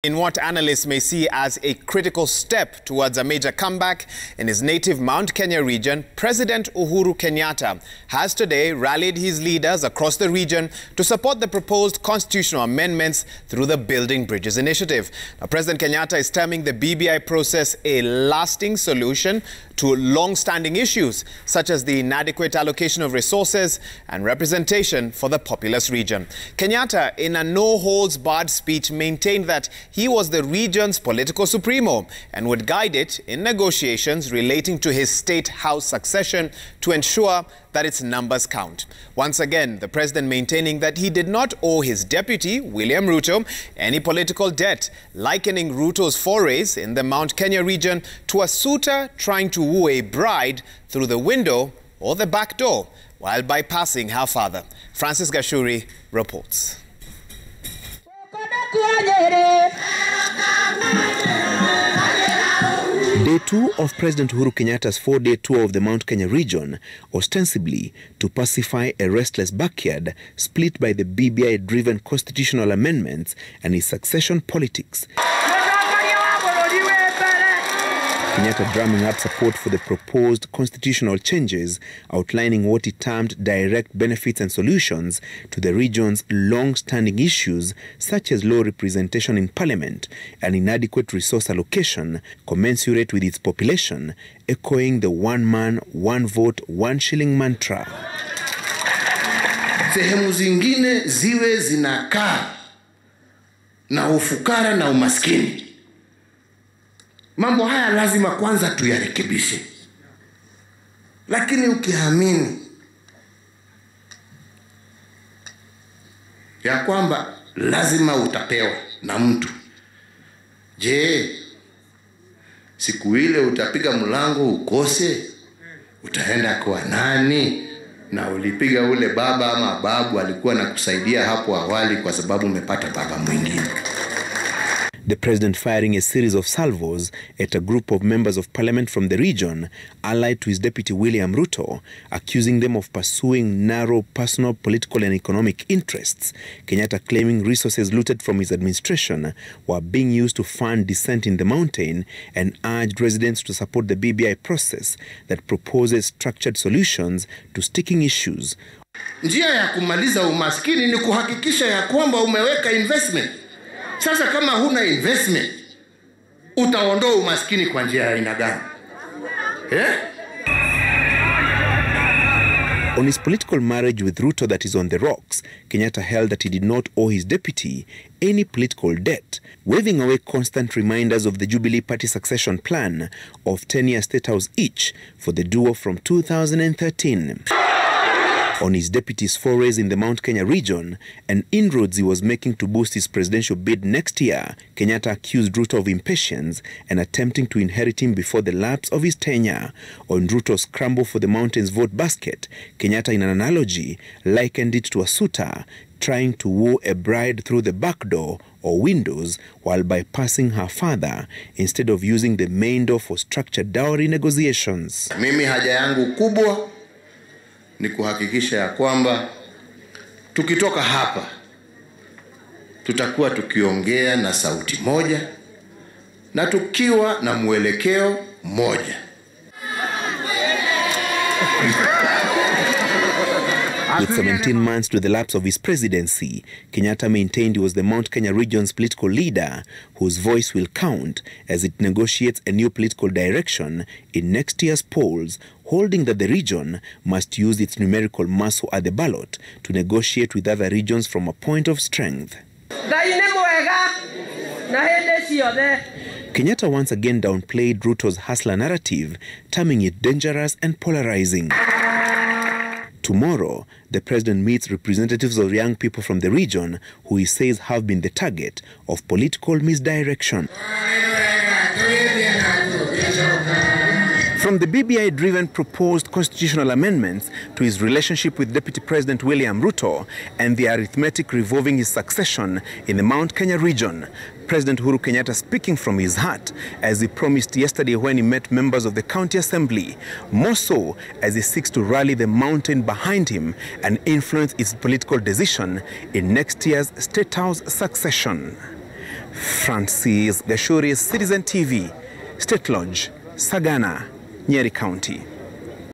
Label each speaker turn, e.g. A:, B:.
A: In what analysts may see as a critical step towards a major comeback in his native Mount Kenya region, President Uhuru Kenyatta has today rallied his leaders across the region to support the proposed constitutional amendments through the Building Bridges initiative. Now, President Kenyatta is terming the BBI process a lasting solution to long-standing issues such as the inadequate allocation of resources and representation for the populous region. Kenyatta, in a no-holds-barred speech, maintained that he was the region's political supremo and would guide it in negotiations relating to his state house succession to ensure that its numbers count. Once again, the president maintaining that he did not owe his deputy, William Ruto, any political debt, likening Ruto's forays in the Mount Kenya region to a suitor trying to woo a bride through the window or the back door while bypassing her father. Francis Gashuri reports.
B: Day 2 of President Uhuru Kenyatta's 4-day tour of the Mount Kenya region, ostensibly to pacify a restless backyard split by the BBI-driven constitutional amendments and his succession politics. Kenyatta drumming up support for the proposed constitutional changes, outlining what he termed direct benefits and solutions to the region's long-standing issues such as low representation in parliament and inadequate resource allocation commensurate with its population, echoing the one man, one vote, one shilling mantra.
C: Sehemu zingine ziwe zinakaa na ufukara na umaskini. Mambo haya lazima kwanza tuyarekebishe. Lakini ukiamini ya kwamba lazima utapewa na mtu, je, siku ile utapiga mlango ukose, utaenda kwa nani? Na ulipiga ule baba ama babu alikuwa anakusaidia hapo awali kwa sababu umepata baba mwingine.
B: The president firing a series of salvos at a group of members of parliament from the region allied to his deputy William Ruto, accusing them of pursuing narrow personal, political and economic interests. Kenyatta claiming resources looted from his administration were being used to fund descent in the mountain and urged residents to support the BBI process that proposes structured solutions to sticking issues.
C: Njia ya kumaliza umaskini ni kuhakikisha ya kwamba umeweka investment. Sasa kama huna investment, utaondoa umaskini kwa njia ya aina gani?
B: On his political marriage with Ruto that is on the rocks, Kenyatta held that he did not owe his deputy any political debt, waving away constant reminders of the Jubilee Party succession plan of 10-year State House each for the duo from 2013. On his deputy's forays in the Mount Kenya region and inroads he was making to boost his presidential bid next year, Kenyatta accused Ruto of impatience and attempting to inherit him before the lapse of his tenure. On Ruto's scramble for the mountain's vote basket, Kenyatta, in an analogy, likened it to a suitor trying to woo a bride through the back door or windows while bypassing her father instead of using the main door for structured dowry negotiations.
C: Mimi haja yangu kubwa ni kuhakikisha ya kwamba tukitoka hapa tutakuwa tukiongea na sauti moja na tukiwa na mwelekeo moja.
B: With 17 months to the lapse of his presidency, Kenyatta maintained he was the Mount Kenya region's political leader whose voice will count as it negotiates a new political direction in next year's polls, holding that the region must use its numerical muscle at the ballot to negotiate with other regions from a point of strength. Kenyatta once again downplayed Ruto's hustler narrative, terming it dangerous and polarizing. Tomorrow, the president meets representatives of young people from the region who he says have been the target of political misdirection. From the BBI-driven proposed constitutional amendments to his relationship with Deputy President William Ruto and the arithmetic revolving his succession in the Mount Kenya region, President Uhuru Kenyatta speaking from his heart as he promised yesterday when he met members of the county assembly, more so as he seeks to rally the mountain behind him and influence its political decision in next year's State House succession. Francis Gashuri, Citizen TV, State Lodge, Sagana, Nyeri County.